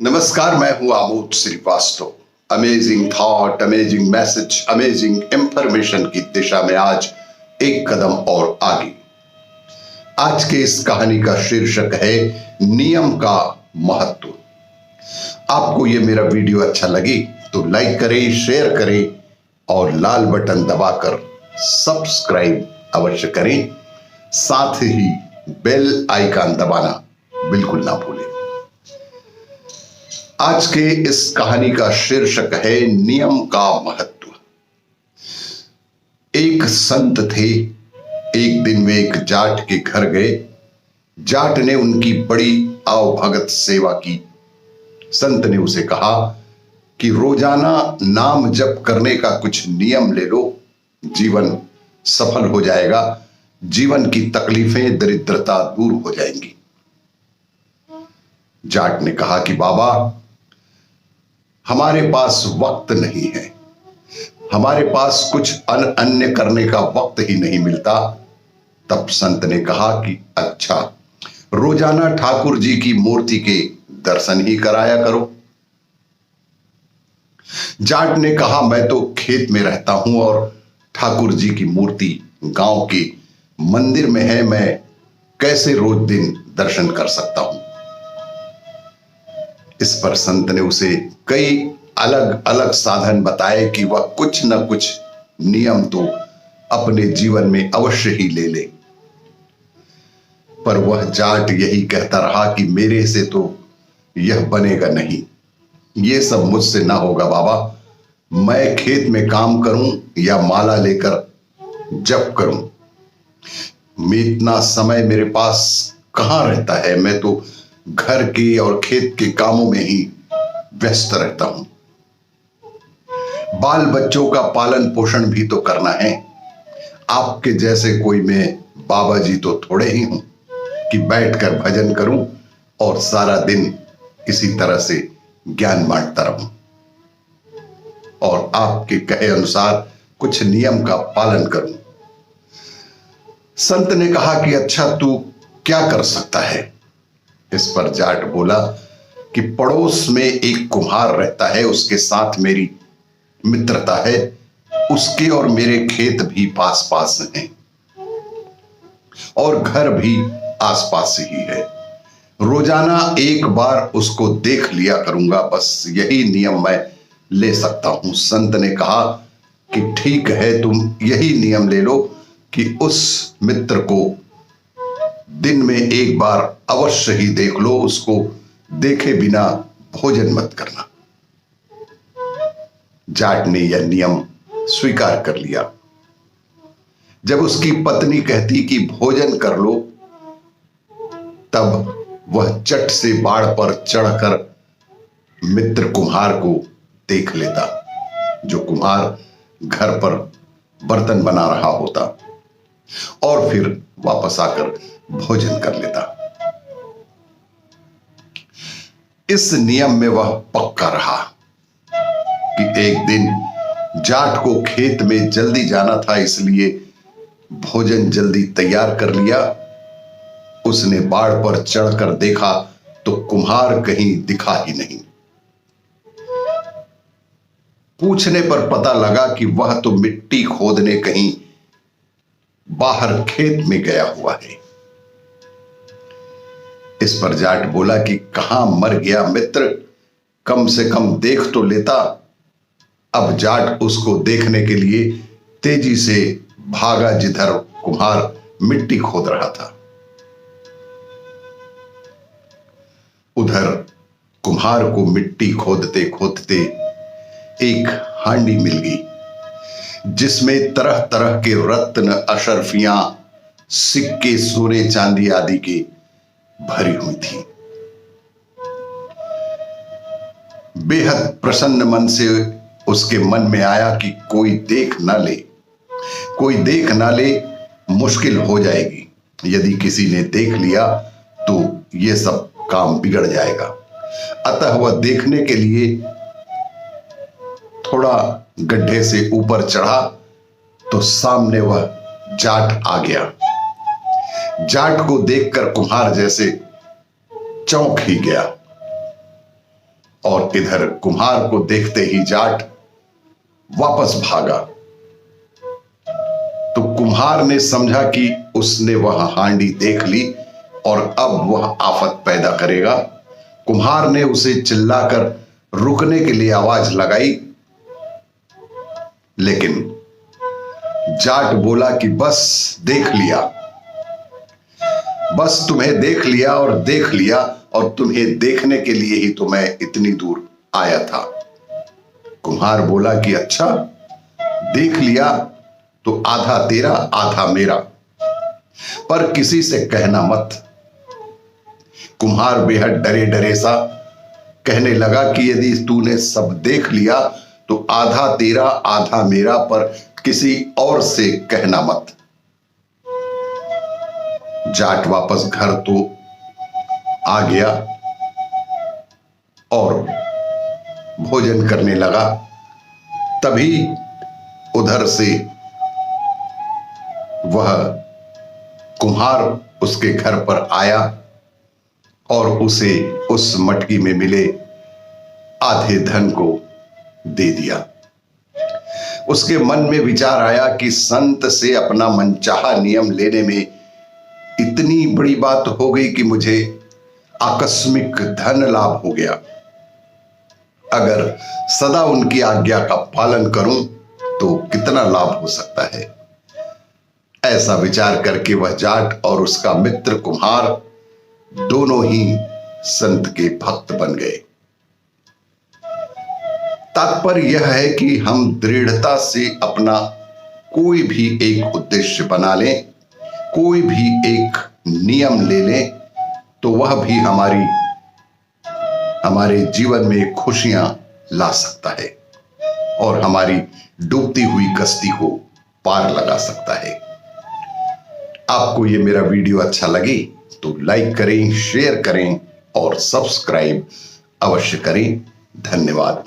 नमस्कार, मैं हूं Amod Shrivastava. Amazing thought, amazing message, amazing information की दिशा में आज एक कदम और आगे। आज के इस कहानी का शीर्षक है नियम का महत्व। आपको यह मेरा वीडियो अच्छा लगे तो लाइक करें, शेयर करें और लाल बटन दबाकर सब्सक्राइब अवश्य करें। साथ ही बेल आइकन दबाना बिल्कुल ना भूलें। आज के इस कहानी का शीर्षक है नियम का महत्व। एक संत थे। एक दिन वे एक जाट के घर गए। जाट ने उनकी बड़ी आवभगत सेवा की। संत ने उसे कहा कि रोजाना नाम जप करने का कुछ नियम ले लो, जीवन सफल हो जाएगा, जीवन की तकलीफें, दरिद्रता दूर हो जाएंगी। जाट ने कहा कि बाबा, हमारे पास वक्त नहीं है, हमारे पास कुछ अन्य करने का वक्त ही नहीं मिलता। तब संत ने कहा कि अच्छा, रोजाना ठाकुर जी की मूर्ति के दर्शन ही कराया करो। जाट ने कहा, मैं तो खेत में रहता हूं और ठाकुर जी की मूर्ति गांव के मंदिर में है, मैं कैसे रोज दिन दर्शन कर सकता हूं। इस पर संत ने उसे कई अलग अलग साधन बताए कि वह कुछ न कुछ नियम तो अपने जीवन में अवश्य ही ले ले। पर वह जाट यही कहता रहा कि मेरे से तो यह बनेगा नहीं, यह सब मुझसे ना होगा बाबा। मैं खेत में काम करूं या माला लेकर जप करूं, इतना समय मेरे पास कहां रहता है। मैं तो घर के और खेत के कामों में ही व्यस्त रहता हूं। बाल बच्चों का पालन पोषण भी तो करना है। आपके जैसे कोई मैं बाबा जी तो थोड़े ही हूं कि बैठकर भजन करूं और सारा दिन इसी तरह से ज्ञान बांटता रहूं और आपके कहे अनुसार कुछ नियम का पालन करूं। संत ने कहा कि अच्छा, तू क्या कर सकता है। इस पर जाट बोला कि पड़ोस में एक कुम्हार रहता है, उसके साथ मेरी मित्रता है, उसके और मेरे खेत भी पास पास हैं और घर भी आसपास ही है। रोजाना एक बार उसको देख लिया करूंगा, बस यही नियम मैं ले सकता हूं। संत ने कहा कि ठीक है, तुम यही नियम ले लो कि उस मित्र को दिन में एक बार अवश्य ही देख लो, उसको देखे बिना भोजन मत करना। जाट ने यह नियम स्वीकार कर लिया। जब उसकी पत्नी कहती कि भोजन कर लो, तब वह चट से बाड़ पर चढ़कर मित्र कुम्हार को देख लेता, जो कुम्हार घर पर बर्तन बना रहा होता, और फिर वापस आकर भोजन कर लेता। इस नियम में वह पक्का रहा कि एक दिन जाट को खेत में जल्दी जाना था, इसलिए भोजन जल्दी तैयार कर लिया। उसने बाड़ पर चढ़कर देखा तो कुम्हार कहीं दिखा ही नहीं। पूछने पर पता लगा कि वह तो मिट्टी खोदने कहीं बाहर खेत में गया हुआ है। इस पर जाट बोला कि कहां मर गया मित्र, कम से कम देख तो लेता। अब जाट उसको देखने के लिए तेजी से भागा जिधर कुम्हार मिट्टी खोद रहा था। उधर कुम्हार को मिट्टी खोदते खोदते एक हांडी मिल गई, जिसमें तरह तरह के रत्न, अशर्फियां, सिक्के, सोने चांदी आदि के भरी हुई थी। बेहद प्रसन्न मन से उसके मन में आया कि कोई देख ना ले, कोई देख ना ले, मुश्किल हो जाएगी। यदि किसी ने देख लिया तो यह सब काम बिगड़ जाएगा। अतः वह देखने के लिए थोड़ा गड्ढे से ऊपर चढ़ा तो सामने वह जाट आ गया। जाट को देखकर कुम्हार जैसे चौंक ही गया। और इधर कुम्हार को देखते ही जाट वापस भागा। तो कुम्हार ने समझा कि उसने वह हांडी देख ली और अब वह आफत पैदा करेगा। कुम्हार ने उसे चिल्लाकर रुकने के लिए आवाज लगाई, लेकिन जाट बोला कि बस देख लिया, बस तुम्हें देख लिया और देख लिया, और तुम्हें देखने के लिए ही तो मैं इतनी दूर आया था। कुम्हार बोला कि अच्छा, देख लिया तो आधा तेरा आधा मेरा, पर किसी से कहना मत। कुम्हार बेहद डरे डरे सा कहने लगा कि यदि तूने सब देख लिया तो आधा तेरा आधा मेरा, पर किसी और से कहना मत। जाट वापस घर तो आ गया और भोजन करने लगा। तभी उधर से वह कुम्हार उसके घर पर आया और उसे उस मटकी में मिले आधे धन को दे दिया। उसके मन में विचार आया कि संत से अपना मनचाहा नियम लेने में इतनी बड़ी बात हो गई कि मुझे आकस्मिक धन लाभ हो गया। अगर सदा उनकी आज्ञा का पालन करूं तो कितना लाभ हो सकता है। ऐसा विचार करके वह जाट और उसका मित्र कुम्हार दोनों ही संत के भक्त बन गए। तात्पर्य यह है कि हम दृढ़ता से अपना कोई भी एक उद्देश्य बना लें, कोई भी एक नियम ले लें, तो वह भी हमारे जीवन में खुशियां ला सकता है और हमारी डूबती हुई कश्ती को पार लगा सकता है। आपको ये मेरा वीडियो अच्छा लगे तो लाइक करें, शेयर करें और सब्सक्राइब अवश्य करें। धन्यवाद।